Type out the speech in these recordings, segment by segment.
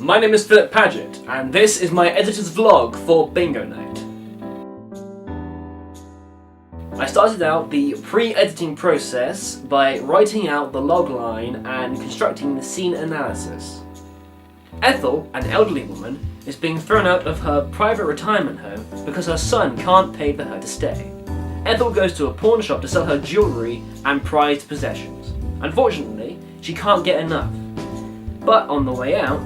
my name is Philip Paget, and this is my editor's vlog for Bingo Night. I started out the pre-editing process by writing out the logline and constructing the scene analysis. Ethel, an elderly woman, is being thrown out of her private retirement home because her son can't pay for her to stay. Ethel goes to a pawn shop to sell her jewellery and prized possessions. Unfortunately, she can't get enough. But on the way out,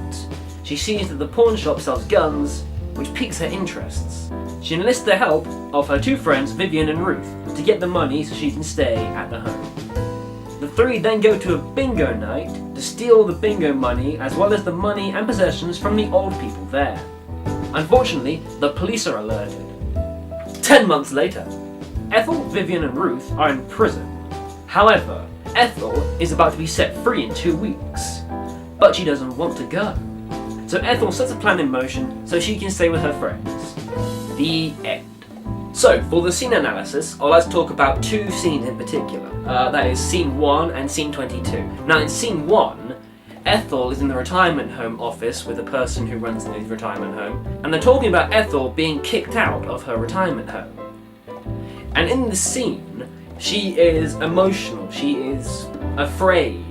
she sees that the pawn shop sells guns, which piques her interests. She enlists the help of her two friends, Vivian and Ruth, to get the money so she can stay at the home. The three then go to a bingo night to steal the bingo money as well as the money and possessions from the old people there. Unfortunately, the police are alerted. 10 months later, Ethel, Vivian and Ruth are in prison. However, Ethel is about to be set free in 2 weeks, but she doesn't want to go. So Ethel sets a plan in motion so she can stay with her friends. The end. So, for the scene analysis, I'd like to talk about two scenes in particular. That is scene 1 and scene 22. Now in scene 1, Ethel is in the retirement home office with the person who runs the retirement home, and they're talking about Ethel being kicked out of her retirement home. And in the scene, she is emotional, she is afraid.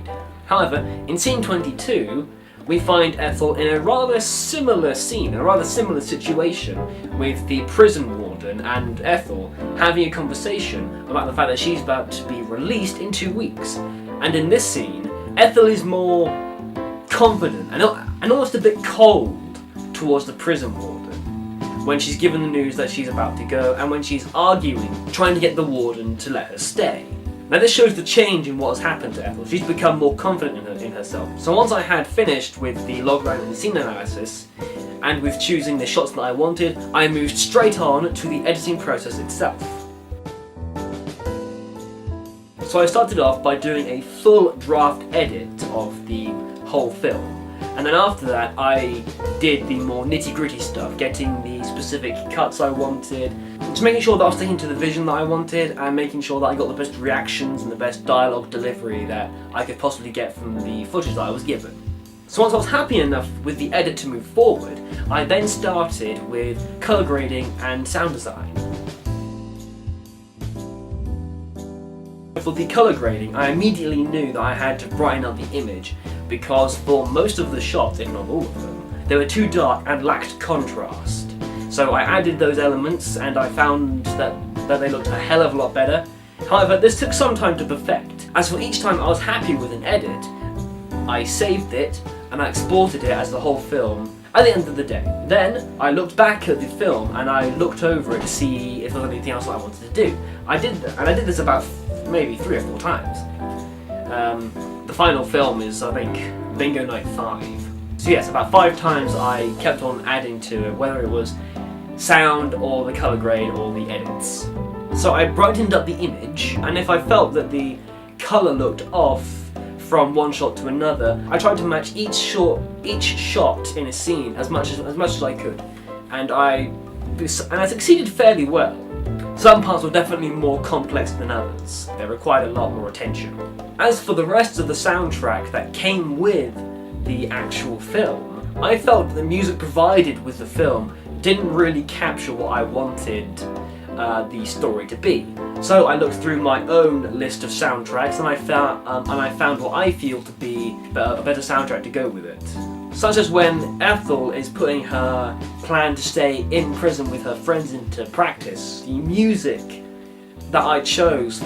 However, in scene 22, we find Ethel in a rather similar scene, a rather similar situation, with the prison warden and Ethel having a conversation about the fact that she's about to be released in 2 weeks. And in this scene, Ethel is more confident and almost a bit cold towards the prison warden when she's given the news that she's about to go and when she's arguing, trying to get the warden to let her stay. Now this shows the change in what has happened to Ethel. She's become more confident in herself. So once I had finished with the logline and the scene analysis, and with choosing the shots that I wanted, I moved straight on to the editing process itself. So I started off by doing a full draft edit of the whole film. And then after that, I did the more nitty-gritty stuff, getting the specific cuts I wanted, just making sure that I was sticking to the vision that I wanted, and making sure that I got the best reactions and the best dialogue delivery that I could possibly get from the footage that I was given. So once I was happy enough with the edit to move forward, I then started with colour grading and sound design. For the colour grading, I immediately knew that I had to brighten up the image, because for most of the shots, if not all of them, they were too dark and lacked contrast. So I added those elements and I found that they looked a hell of a lot better. However, this took some time to perfect. As for each time I was happy with an edit, I saved it and I exported it as the whole film at the end of the day. Then I looked back at the film and I looked over it to see if there was anything else that I wanted to do. I did that, and I did this about maybe 3 or 4 times. The final film is, I think, Bingo Night 5. So yes, about 5 times I kept on adding to it, whether it was sound or the colour grade or the edits. So I brightened up the image, and if I felt that the colour looked off from one shot to another, I tried to match each shot in a scene as much as I could, and I succeeded fairly well. Some parts were definitely more complex than others. They required a lot more attention. As for the rest of the soundtrack that came with the actual film, I felt that the music provided with the film didn't really capture what I wanted the story to be. So I looked through my own list of soundtracks and I found what I feel to be a better soundtrack to go with it. Such as when Ethel is putting her plan to stay in prison with her friends into practice. The music that I chose,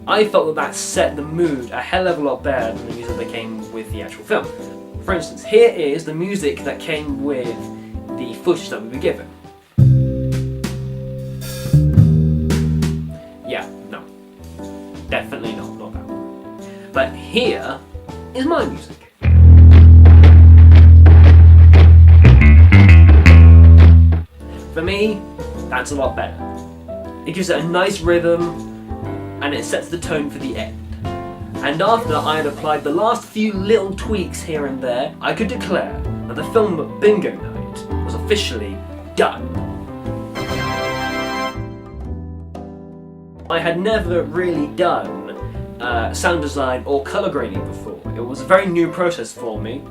I felt that set the mood a hell of a lot better than the music that came with the actual film. For instance, here is the music that came with the footage that we were given. Yeah, no. Definitely not that one. But here is my music. For me, that's a lot better. It gives it a nice rhythm, and it sets the tone for the end. And after I had applied the last few little tweaks here and there, I could declare that the film Bingo Night was officially done. I had never really done sound design or colour grading before. It was a very new process for me,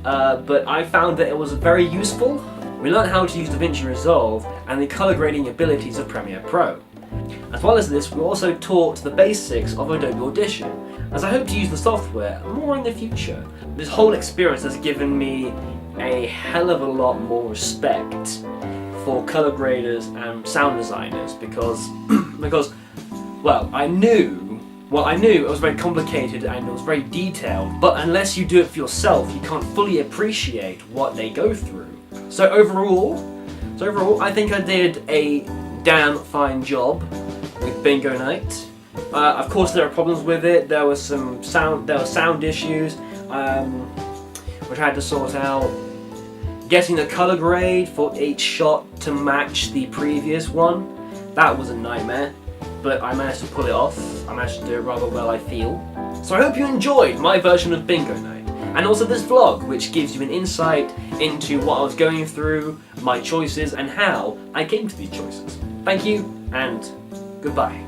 but I found that it was very useful. We learned how to use DaVinci Resolve and the color grading abilities of Premiere Pro. As well as this, we also taught the basics of Adobe Audition, as I hope to use the software more in the future. This whole experience has given me a hell of a lot more respect for color graders and sound designers because, well, I knew it was very complicated and it was very detailed, but unless you do it for yourself, you can't fully appreciate what they go through. So overall, I think I did a damn fine job with Bingo Night. Of course, there are problems with it. There were sound issues, which I had to sort out. Getting the color grade for each shot to match the previous one, that was a nightmare. But I managed to pull it off. I managed to do it rather well, I feel. So I hope you enjoyed my version of Bingo Night, and also this vlog, which gives you an insight into what I was going through, my choices, and how I came to these choices. Thank you, and goodbye.